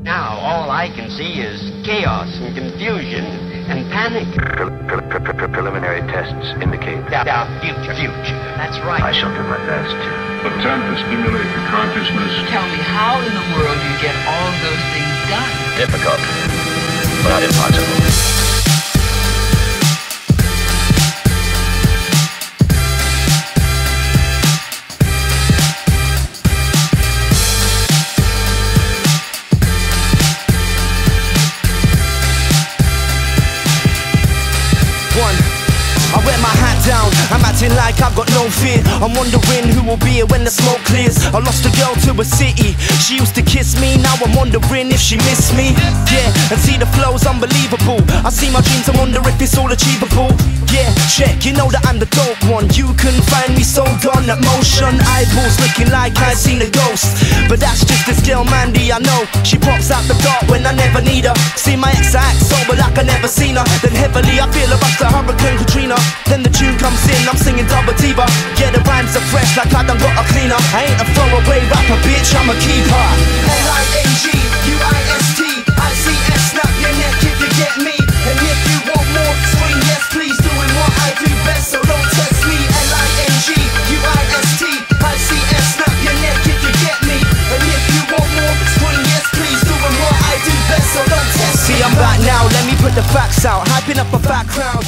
Now all I can see is chaos and confusion and panic. Preliminary tests indicate Our future. That's right. I shall do my best to attempt to stimulate the consciousness. Tell me, how in the world do you get all those things done? difficult, but not impossible. I wear my hat down, I'm acting like I've got no fear. I'm wondering who will be here when the smoke clears. I lost a girl to a city, she used to kiss me. Now I'm wondering if she missed me. Yeah, and see the flow's unbelievable. I see my dreams, I wonder if it's all achievable. Yeah, check, you know that I'm the dope one. You can find me so gone at motion. Eyeballs looking like I seen a ghost. But that's just this girl Mandy I know. She pops out the dark when I never need her. See my ex, I act sober like I never seen her. Then heavily I feel about the Hurricane Katrina. Then the tune comes in, I'm singing double diva. Yeah, the rhymes are fresh like I done got a cleaner. I ain't a throwaway rapper, bitch, I'm a keeper. L-I-N-G-U-I-S-T I-C-S, snap your neck if you get me. And if you want more, swing yes please. Doing what I do best, so don't test me. L-I-N-G-U-I-S-T I-C-S, snap your neck if you get me. And if you want more, swing yes please. Doing what I do best, so don't test me. See, I'm back now, let me put the facts out. Hyping up a fat crowd.